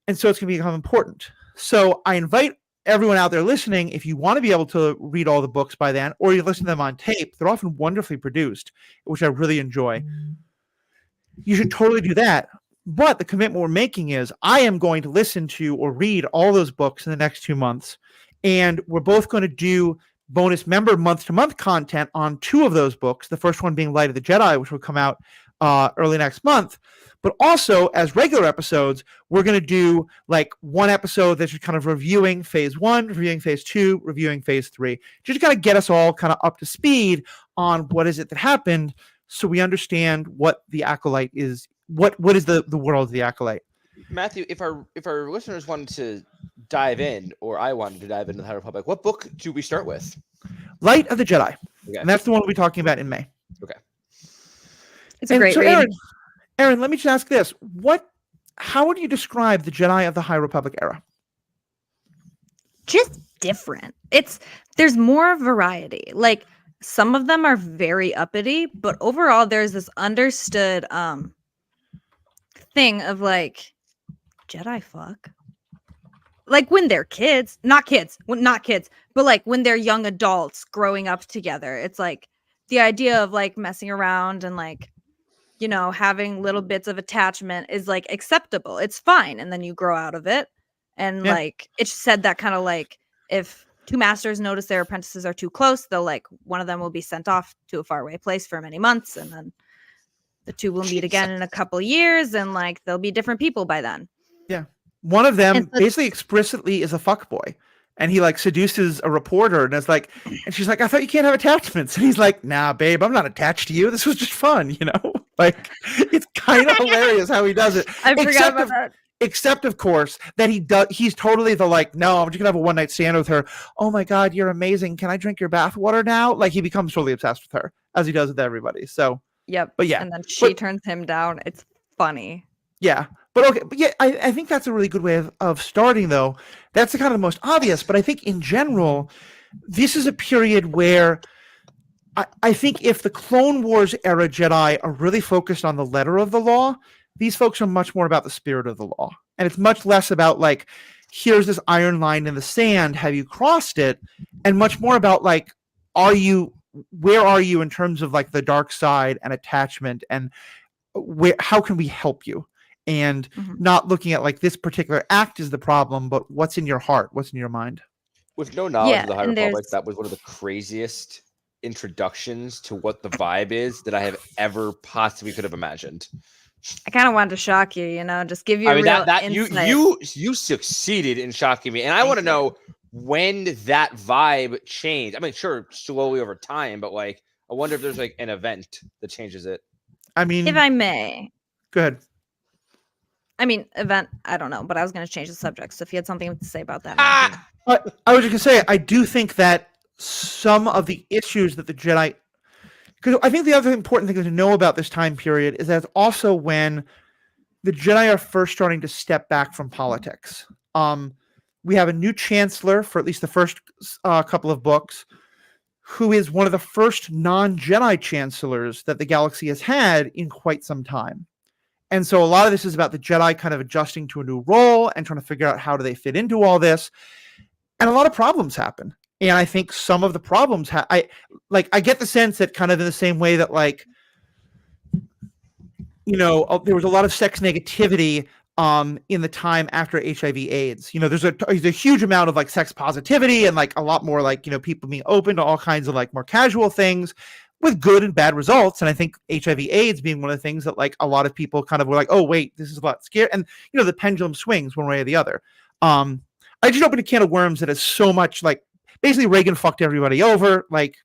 And so it's going to become important. So I invite everyone out there listening, if you want to be able to read all the books by then, or you listen to them on tape, they're often wonderfully produced, which I really enjoy. You should totally do that. But the commitment we're making is I am going to listen to or read all those books in the next 2 months. And we're both going to do bonus member month-to-month content on 2 of those books. The first one being Light of the Jedi, which will come out early next month. But also, as regular episodes, we're going to do like one episode that's just kind of reviewing phase 1, reviewing phase 2, reviewing phase 3. Just kind of get us all kind of up to speed on what is it that happened so we understand what the Acolyte is, what is the world of the Acolyte. Matthew, if our listeners wanted to dive in, or I wanted to dive into the High Republic, what book do we start with? Light of the Jedi. Okay. And that's the one we'll be talking about in May. It's a And great so read. Aaron, let me just ask this. How would you describe the Jedi of the High Republic era? Just different. There's more variety. Like some of them are very uppity, but overall there's this understood thing of like Jedi fuck. Like when they're kids, not kids, but like when they're young adults growing up together. It's like the idea of like messing around and like, you know, having little bits of attachment is like acceptable. It's fine. And then you grow out of it. And Yeah. like it said that kind of like if two masters notice their apprentices are too close, they'll like one of them will be sent off to a faraway place for many months, and then the two will meet again in a couple years, and like they'll be different people by then. Yeah. One of And them so basically explicitly is a fuckboy. And he like seduces a reporter and is like, and she's like, I thought you can't have attachments. And he's like, nah, babe, I'm not attached to you. This was just fun, you know? Like, it's kind of hilarious how he does it. I forgot Except about of- that. Except, of course, that he's totally the like, no, I'm just gonna have a one night stand with her. Oh my God, you're amazing. Can I drink your bathwater now? Like, he becomes totally obsessed with her, as he does with everybody. So, Yep. but yeah, And then she but- turns him down. It's funny. yeah. But okay, but yeah, I think that's a really good way of starting, though. That's the kind of the most obvious. But I think in general, this is a period where I think if the Clone Wars era Jedi are really focused on the letter of the law, these folks are much more about the spirit of the law. And it's much less about like, here's this iron line in the sand, have you crossed it? And much more about like, where are you in terms of like the dark side and attachment, and how can we help you? And not looking at like this particular act is the problem, but what's in your heart, what's in your mind. With no knowledge of the High and Republic, that was one of the craziest introductions to what the vibe is that I have ever possibly could have imagined. I kind of wanted to shock you, you know, just give you I a mean, real that insight. you succeeded in shocking me, and I want to know when that vibe changed. I mean, sure, slowly over time, but like, I wonder if there's like an event that changes it. I mean, If I may. go ahead. I mean, event, I don't know, but I was going to change the subject. So if you had something to say about that. I was just gonna say, I do think that some of the issues that the Jedi, because I think the other important thing to know about this time period is that it's also when the Jedi are first starting to step back from politics. We have a new chancellor for at least the first couple of books, who is one of the first non-Jedi chancellors that the galaxy has had in quite some time. And so a lot of this is about the Jedi kind of adjusting to a new role and trying to figure out how do they fit into all this. And a lot of problems happen. And I think some of the problems, I get the sense that kind of in the same way that like, you know, there was a lot of sex negativity in the time after HIV/AIDS. You know, there's a huge amount of like sex positivity and like a lot more like, you know, people being open to all kinds of like more casual things with good and bad results. And I think HIV/AIDS being one of the things that like a lot of people kind of were like, oh wait, this is a lot scary. And you know, the pendulum swings one way or the other. I just opened a can of worms that is so much like basically Reagan fucked everybody over. Like,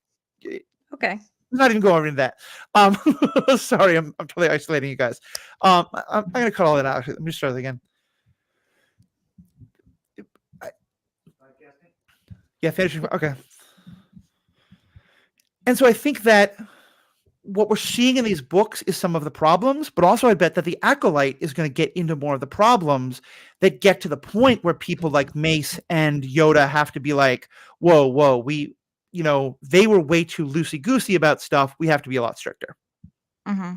Okay. let's not even go over into that. Sorry, I'm totally isolating you guys. I'm gonna cut all that out. Let me start that again. Yeah, finishing. Okay. And so I think that what we're seeing in these books is some of the problems, but also I bet that the Acolyte is going to get into more of the problems that get to the point where people like Mace and Yoda have to be like, whoa, you know, they were way too loosey-goosey about stuff. We have to be a lot stricter. Mm-hmm.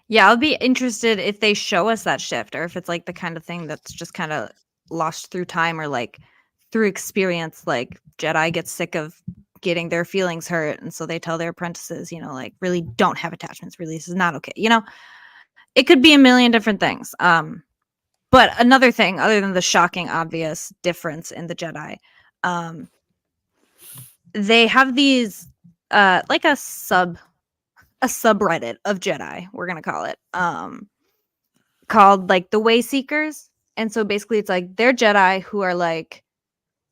Yeah, I'll be interested if they show us that shift, or if it's like the kind of thing that's just kind of lost through time or like through experience. Like Jedi get sick of getting their feelings hurt, and so they tell their apprentices, you know, like really don't have attachments. Really, this is not okay. You know, it could be a million different things. But another thing, other than the shocking, obvious difference in the Jedi, they have these like a subreddit of Jedi, we're gonna call it, called like the Way Seekers. And so basically it's like they're Jedi who are like,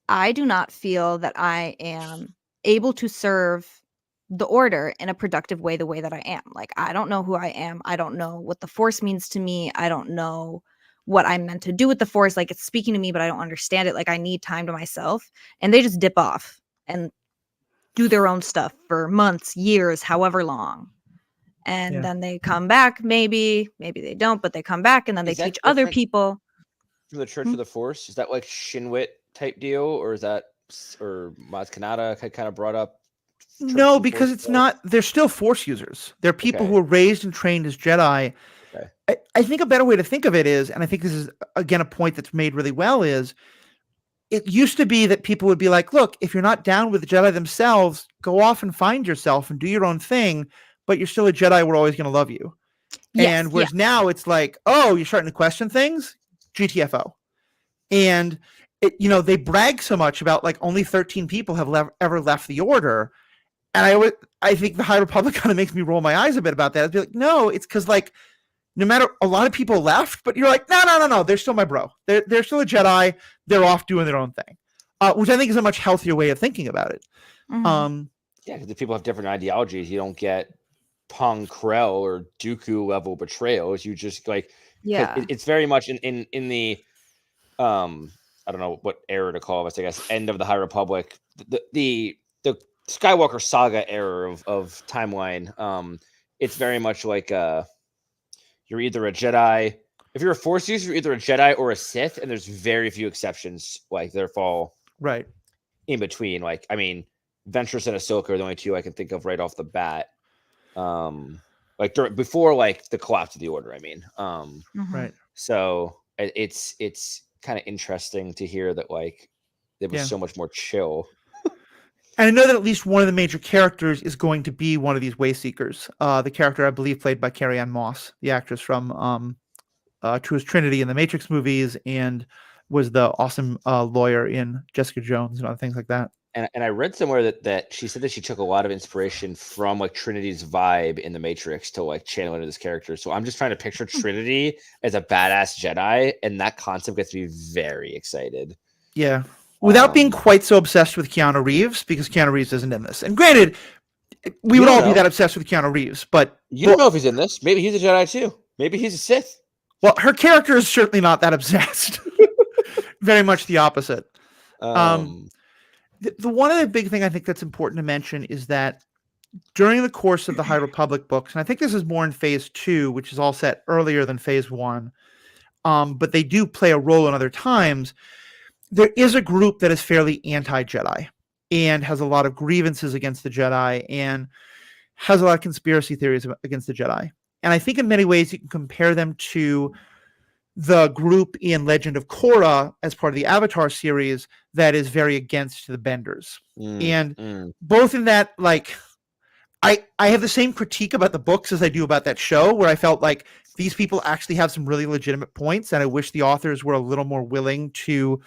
I do not feel that I am able to serve the order in a productive way, the way that I am. Like, I don't know who I am. I don't know what the Force means to me. I don't know what I'm meant to do with the Force. Like, it's speaking to me, but I don't understand it. Like, I need time to myself. And they just dip off and do their own stuff for months, years, however long. And then they come back, maybe they don't, but they come back and then they teach other people. From the Church of the Force, is that like Shinwit type deal, or is that, or Maz Kanata kind of brought up? No, because it's not, they're still Force users. They're people who are raised and trained as Jedi. Okay. I think a better way to think of it is, and I think this is, again, a point that's made really well, is it used to be that people would be like, look, if you're not down with the Jedi themselves, go off and find yourself and do your own thing, but you're still a Jedi, we're always going to love you. Yes, and whereas now it's like, oh, you're starting to question things? GTFO. And they brag so much about like only 13 people have ever left the Order, and I think the High Republic kind of makes me roll my eyes a bit about that. I'd be like, no, it's because like no matter, a lot of people left, but you're like, no, they're still my bro. They're still a Jedi. They're off doing their own thing, which I think is a much healthier way of thinking about it. Mhm. Yeah, because if people have different ideologies, you don't get Pong Krell or Dooku level betrayals. You just like, 'cause Yeah. it's very much in the I don't know what era to call this. I guess end of the High Republic, the Skywalker saga era of timeline. It's very much like you're either a Jedi. If you're a Force user, you're either a Jedi or a Sith, and there's very few exceptions. Like they fall Right. in between. Like I mean, Ventress and Ahsoka are the only two I can think of right off the bat. Like before like the collapse of the Order. I mean, Mhm. Right. so it's kind of interesting to hear that like it was Yeah. so much more chill. And I know that at least one of the major characters is going to be one of these Wayseekers. The character I believe played by Carrie-Anne Moss, the actress from Truest Trinity in the Matrix movies, and was the awesome lawyer in Jessica Jones and other things like that. And I read somewhere that she said that she took a lot of inspiration from like Trinity's vibe in the Matrix to like channel into this character. So I'm just trying to picture Trinity as a badass Jedi, and that concept gets me very excited. Yeah. Without being Um, quite so obsessed with Keanu Reeves, because Keanu Reeves isn't in this. And granted, we You would don't all be know. that obsessed with Keanu Reeves, but You don't know if he's in this. Maybe he's a Jedi too. Maybe he's a Sith. well, her character is certainly not that obsessed. Very much the opposite. The one other big thing I think that's important to mention is that during the course of the High Republic books, and I think this is more in Phase 2, which is all set earlier than Phase 1, but they do play a role in other times, there is a group that is fairly anti-Jedi and has a lot of grievances against the Jedi and has a lot of conspiracy theories against the Jedi. And I think in many ways you can compare them to the group in Legend of Korra as part of the Avatar series that is very against the Benders. And both in that, like, I have the same critique about the books as I do about that show, where I felt like these people actually have some really legitimate points, and I wish the authors were a little more willing to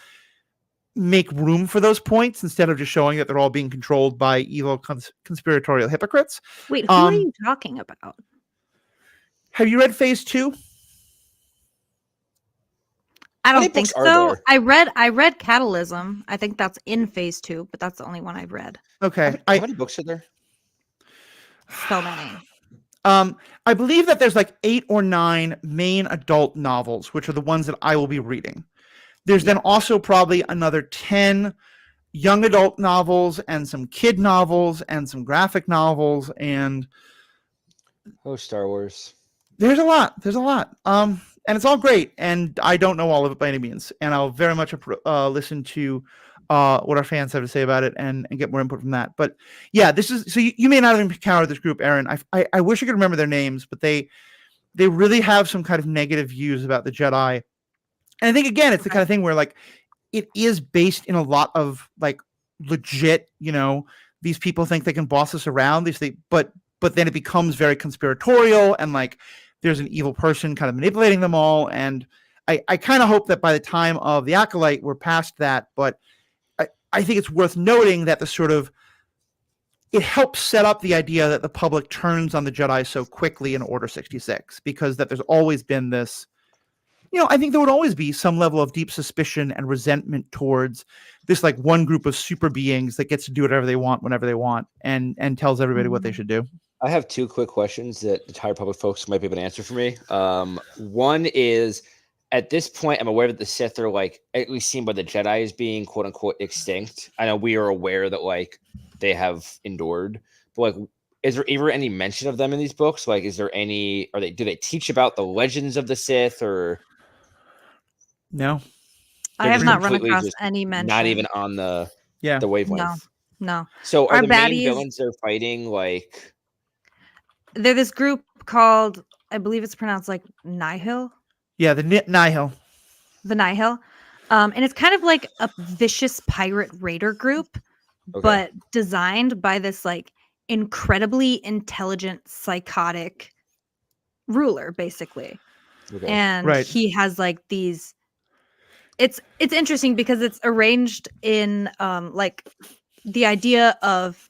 make room for those points instead of just showing that they're all being controlled by evil conspiratorial hypocrites. Wait, who are you talking about? Have you read Phase 2? I many don't think books are so. there? I read Catalysm. I think that's in Phase 2, but that's the only one I've read. Okay. How many books are there? So many. I believe that there's like 8 or 9 main adult novels, which are the ones that I will be reading. There's then also probably another 10 young adult novels and some kid novels and some graphic novels, and Oh, Star Wars. there's a lot. There's a lot. And it's all great, and I don't know all of it by any means, and I'll very much listen to what our fans have to say about it and get more input from that. But yeah, this is so you may not have encountered this group, Aaron. I wish I could remember their names, but they really have some kind of negative views about the Jedi. And I think again, it's the kind of thing where like it is based in a lot of like legit, these people think they can boss us around. But then it becomes very conspiratorial and like there's an evil person kind of manipulating them all. And I kind of hope that by the time of the Acolyte, we're past that. But I think it's worth noting that it helps set up the idea that the public turns on the Jedi so quickly in Order 66, because that there's always been this, I think there would always be some level of deep suspicion and resentment towards this like one group of super beings that gets to do whatever they want whenever they want and tells everybody what they should do. I have 2 quick questions that the High Republic folks might be able to answer for me. One is, at this point, I'm aware that the Sith are like at least seen by the Jedi as being quote unquote extinct. I know we are aware that like they have endured, but like, is there ever any mention of them in these books? Like, is there any? Do they teach about the legends of the Sith, or No? I they're have just not run completely across just any mention. not even on the wavelength? No. So are Our the main baddies- villains they're fighting like? They're this group called, I believe it's pronounced like Nihil. Yeah, the Nihil. The Nihil. And it's kind of like a vicious pirate raider group, Okay. but designed by this like incredibly intelligent, psychotic ruler, basically. Okay. And Right. he has like these it's interesting because it's arranged in like the idea of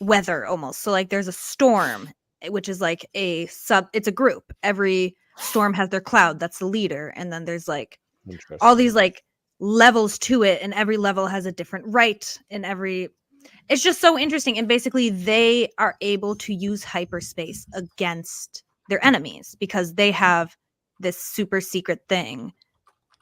weather almost. So like there's a storm, which is like it's a group. Every storm has their cloud, that's the leader, and then there's like all these like levels to it, and every level has a different right, and it's just so interesting. And basically they are able to use hyperspace against their enemies because they have this super secret thing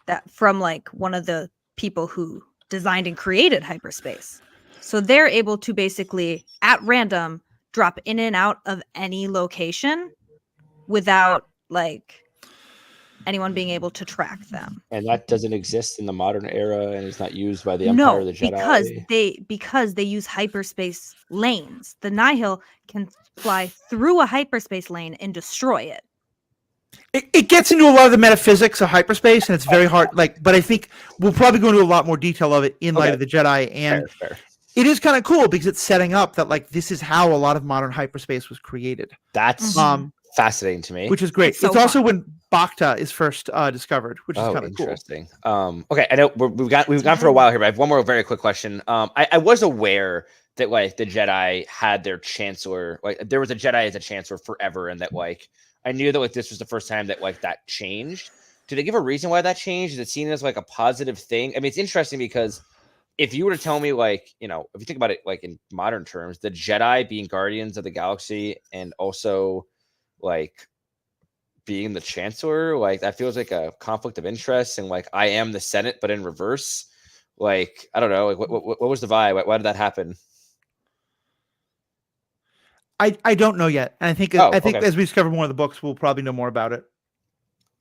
that from like one of the people who designed and created hyperspace. So they're able to basically at random drop in and out of any location without like anyone being able to track them. And that doesn't exist in the modern era and is not used by the Empire or the Jedi. Because they use hyperspace lanes. The Nihil can fly through a hyperspace lane and destroy it. It gets into a lot of the metaphysics of hyperspace, and it's very hard. But I think we'll probably go into a lot more detail of it in Light of the Jedi, and fair. It is kind of cool because it's setting up that like this is how a lot of modern hyperspace was created. That's fascinating to me, which is great. It's also when Bacta is first discovered, which is kind of cool. Interesting. Okay, I know we've gone for a while here, but I have one more very quick question. I was aware that like the Jedi had their Chancellor, like there was a Jedi as a Chancellor forever, and that like I knew that like this was the first time that like that changed. Did they give a reason why that changed? Is it seen as like a positive thing? I mean, it's interesting because if you were to tell me, like, you know, if you think about it, like in modern terms, the Jedi being guardians of the galaxy and also like being the Chancellor, like that feels like a conflict of interest. And like, I am the Senate, but in reverse. Like, I don't know. Like, what was the vibe? Why did that happen? I don't know yet. And I think as we discover more of the books, we'll probably know more about it.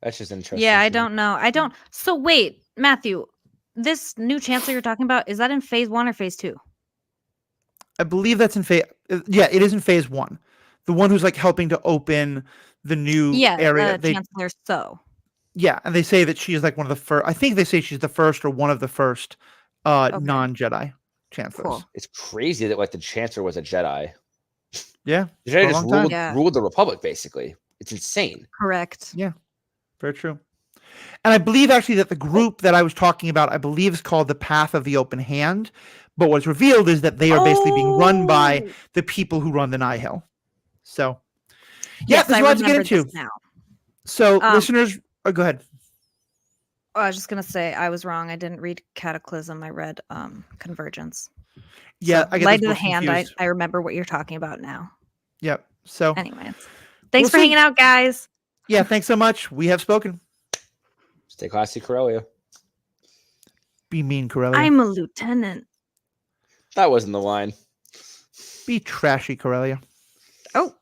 That's just interesting. Yeah, I don't know. So wait, Matthew, this new Chancellor you're talking about, is that in phase 1 or phase 2? I believe that's in phase. Yeah, it is in phase 1. The one who's like helping to open the new area. Chancellor So. Yeah, and they say that she is like one of the first. I think they say she's the first or one of the first non-Jedi chancellors. Cool. It's crazy that like the Chancellor was a Jedi. Yeah, the Jedi just ruled the Republic basically. It's insane. Correct. Yeah, very true. And I believe actually that the group that I was talking about, I believe is called the Path of the Open Hand. But what's revealed is that they are basically being run by the people who run the Nihil. So, yeah, yes, there's a lot to get into. Now. So, listeners, go ahead. I was just going to say I was wrong. I didn't read Cataclysm. I read Convergence. Yeah, so, I get Light of the Hand. I remember what you're talking about now. Yep. So, anyways, thanks for hanging out, guys. Yeah, thanks so much. We have spoken. Stay classy, Corellia. Be mean, Corellia. I'm a lieutenant. That wasn't the line. Be trashy, Corellia. Oh.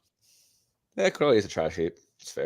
Yeah, Corellia's a trash heap. It's fair.